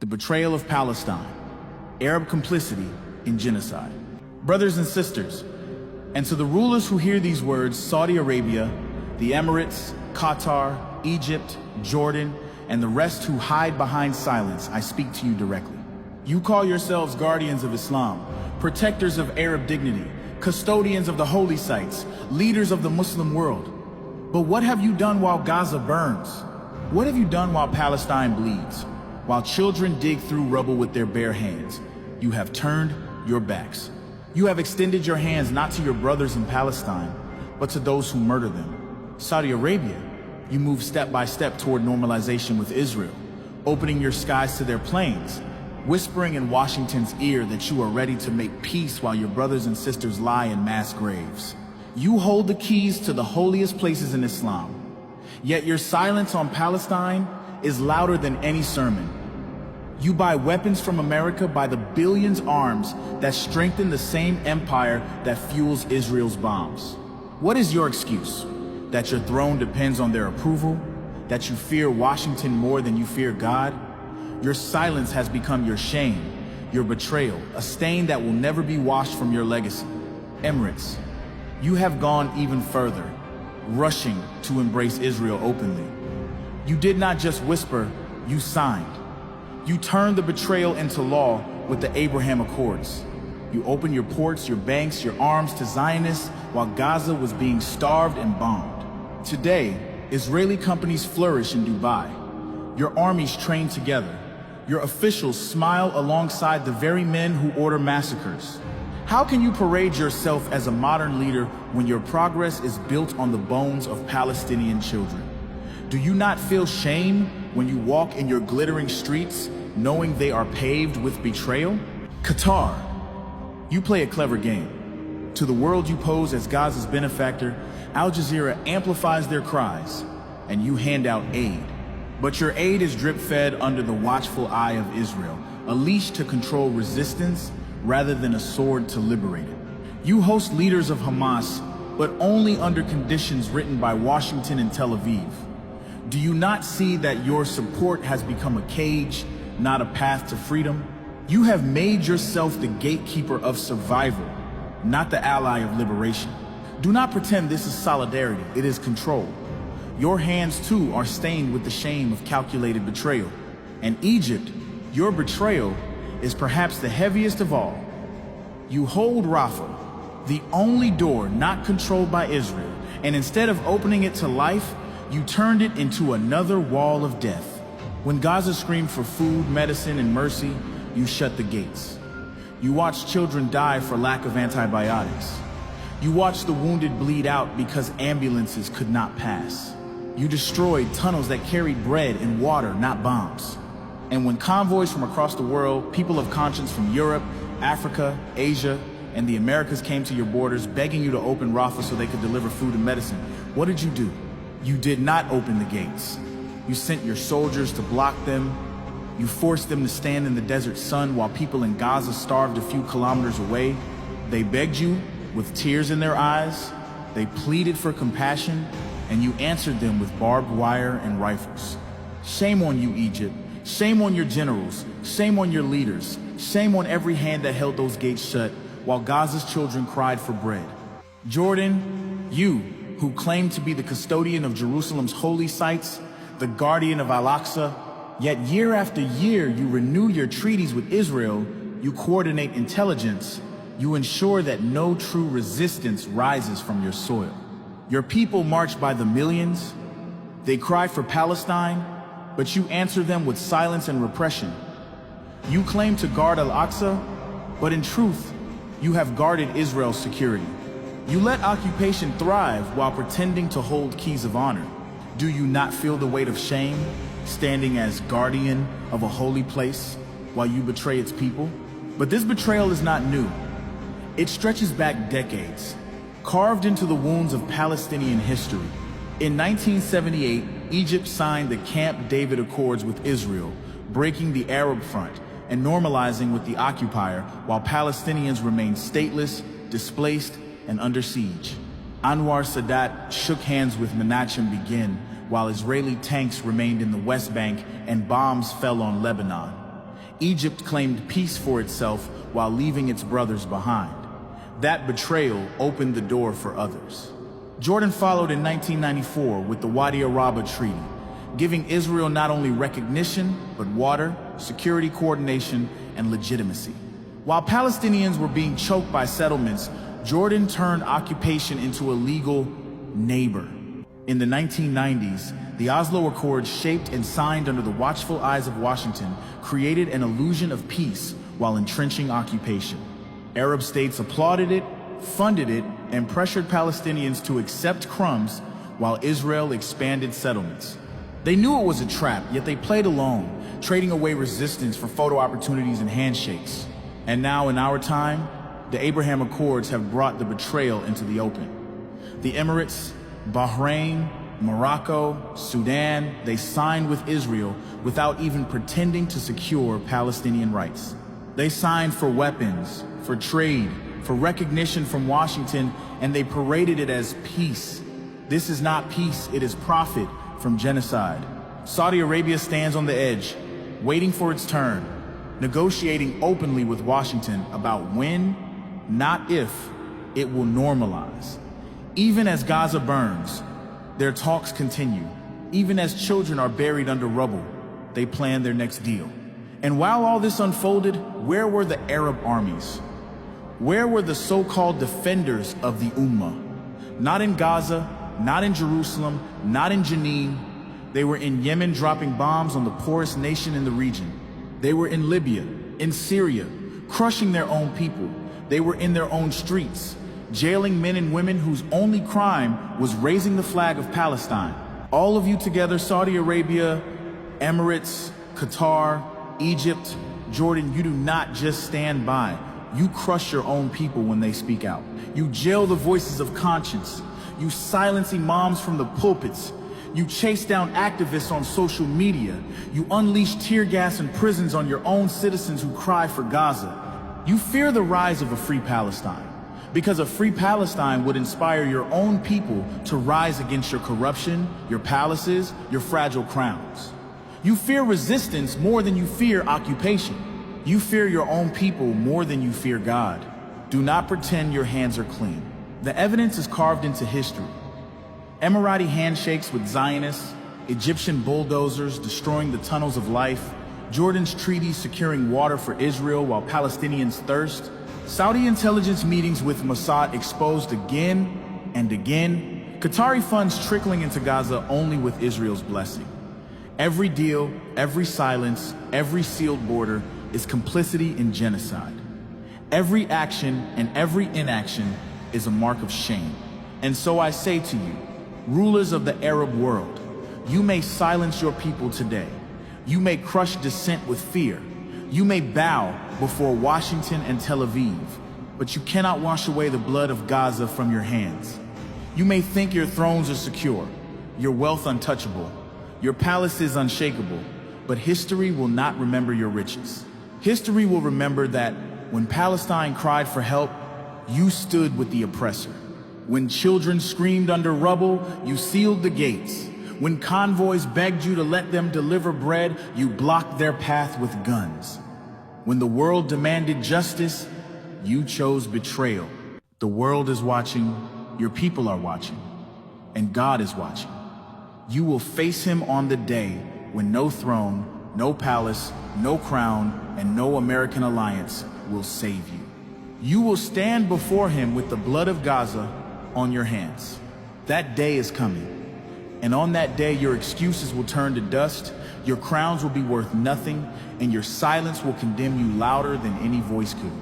the betrayal of Palestine, Arab complicity in genocide. Brothers and sisters, and to the rulers who hear these words, Saudi Arabia, the Emirates, Qatar, Egypt, Jordan, and the rest who hide behind silence, I speak to you directly. You call yourselves guardians of Islam, protectors of Arab dignity, custodians of the holy sites, leaders of the Muslim world. But what have you done while Gaza burns? What have you done while Palestine bleeds? While children dig through rubble with their bare hands, you have turned your backs. You have extended your hands not to your brothers in Palestine, but to those who murder them. Saudi Arabia, you move step by step toward normalization with Israel, opening your skies to their planes, whispering in Washington's ear that you are ready to make peace while your brothers and sisters lie in mass graves. You hold the keys to the holiest places in Islam, yet your silence on Palestine is louder than any sermon. You buy weapons from America by the billions arms that strengthen the same empire that fuels Israel's bombs. What is your excuse? That your throne depends on their approval? That you fear Washington more than you fear God? Your silence has become your shame, your betrayal, a stain that will never be washed from your legacy. Emirates, you have gone even further, rushing to embrace Israel openly. You did not just whisper, you signed. You turned the betrayal into law with the Abraham Accords. You opened your ports, your banks, your arms to Zionists while Gaza was being starved and bombed. Today, Israeli companies flourish in Dubai. Your armies train together. Your officials smile alongside the very men who order massacres. How can you parade yourself as a modern leader when your progress is built on the bones of Palestinian children? Do you not feel shame when you walk in your glittering streets knowing they are paved with betrayal? Qatar, you play a clever game. To the world you pose as Gaza's benefactor, Al Jazeera amplifies their cries, and you hand out aid. But your aid is drip-fed under the watchful eye of Israel, a leash to control resistance rather than a sword to liberate it. You host leaders of Hamas, but only under conditions written by Washington and Tel Aviv. Do you not see that your support has become a cage, not a path to freedom? You have made yourself the gatekeeper of survival, not the ally of liberation. Do not pretend this is solidarity, it is control. Your hands too are stained with the shame of calculated betrayal. And Egypt, your betrayal is perhaps the heaviest of all. You hold Rafah, the only door not controlled by Israel, and instead of opening it to life, you turned it into another wall of death. When Gaza screamed for food, medicine, and mercy, you shut the gates. You watched children die for lack of antibiotics. You watched the wounded bleed out because ambulances could not pass. You destroyed tunnels that carried bread and water, not bombs. And when convoys from across the world, people of conscience from Europe, Africa, Asia, and the Americas came to your borders begging you to open Rafah so they could deliver food and medicine, what did you do? You did not open the gates. You sent your soldiers to block them. You forced them to stand in the desert sun while people in Gaza starved a few kilometers away. They begged you with tears in their eyes. They pleaded for compassion, and you answered them with barbed wire and rifles. Shame on you, Egypt. Shame on your generals. Shame on your leaders. Shame on every hand that held those gates shut while Gaza's children cried for bread. Jordan, you, who claim to be the custodian of Jerusalem's holy sites, the guardian of Al-Aqsa, yet year after year you renew your treaties with Israel, you coordinate intelligence, you ensure that no true resistance rises from your soil. Your people march by the millions, they cry for Palestine, but you answer them with silence and repression. You claim to guard Al-Aqsa, but in truth, you have guarded Israel's security. You let occupation thrive while pretending to hold keys of honor. Do you not feel the weight of shame, standing as guardian of a holy place while you betray its people? But this betrayal is not new. It stretches back decades, carved into the wounds of Palestinian history. In 1978, Egypt signed the Camp David Accords with Israel, breaking the Arab front and normalizing with the occupier while Palestinians remained stateless, displaced, and under siege. Anwar Sadat shook hands with Menachem Begin while Israeli tanks remained in the West Bank and bombs fell on Lebanon. Egypt claimed peace for itself while leaving its brothers behind. That betrayal opened the door for others. Jordan followed in 1994 with the Wadi Araba Treaty, giving Israel not only recognition, but water, security coordination, and legitimacy. While Palestinians were being choked by settlements, Jordan turned occupation into a legal neighbor. In the 1990s, the Oslo Accords, shaped and signed under the watchful eyes of Washington, created an illusion of peace while entrenching occupation. Arab states applauded it, funded it, and pressured Palestinians to accept crumbs while Israel expanded settlements. They knew it was a trap, yet they played along, trading away resistance for photo opportunities and handshakes. And now, in our time, the Abraham Accords have brought the betrayal into the open. The Emirates, Bahrain, Morocco, Sudan, they signed with Israel without even pretending to secure Palestinian rights. They signed for weapons, for trade, for recognition from Washington, and they paraded it as peace. This is not peace, it is profit from genocide. Saudi Arabia stands on the edge, waiting for its turn, negotiating openly with Washington about when, not if, it will normalize. Even as Gaza burns, their talks continue. Even as children are buried under rubble, they plan their next deal. And while all this unfolded, where were the Arab armies? Where were the so-called defenders of the Ummah? Not in Gaza, not in Jerusalem, not in Jenin. They were in Yemen, dropping bombs on the poorest nation in the region. They were in Libya, in Syria, crushing their own people. They were in their own streets, jailing men and women whose only crime was raising the flag of Palestine. All of you together, Saudi Arabia, Emirates, Qatar, Egypt, Jordan, you do not just stand by. You crush your own people when they speak out. You jail the voices of conscience. You silence imams from the pulpits. You chase down activists on social media. You unleash tear gas and prisons on your own citizens who cry for Gaza. You fear the rise of a free Palestine, because a free Palestine would inspire your own people to rise against your corruption, your palaces, your fragile crowns. You fear resistance more than you fear occupation. You fear your own people more than you fear God. Do not pretend your hands are clean. The evidence is carved into history. Emirati handshakes with Zionists, Egyptian bulldozers destroying the tunnels of life, Jordan's treaties securing water for Israel while Palestinians thirst, Saudi intelligence meetings with Mossad exposed again and again, Qatari funds trickling into Gaza only with Israel's blessing. Every deal, every silence, every sealed border is complicity in genocide. Every action and every inaction is a mark of shame. And so I say to you, rulers of the Arab world, you may silence your people today. You may crush dissent with fear. You may bow before Washington and Tel Aviv, but you cannot wash away the blood of Gaza from your hands. You may think your thrones are secure, your wealth untouchable, your palaces unshakable, but history will not remember your riches. History will remember that when Palestine cried for help, you stood with the oppressor. When children screamed under rubble, you sealed the gates. When convoys begged you to let them deliver bread, you blocked their path with guns. When the world demanded justice, you chose betrayal. The world is watching, your people are watching, and God is watching. You will face him on the day when no throne, no palace, no crown, and no American alliance will save you. You will stand before him with the blood of Gaza on your hands. That day is coming. And on that day, your excuses will turn to dust, your crowns will be worth nothing, and your silence will condemn you louder than any voice could.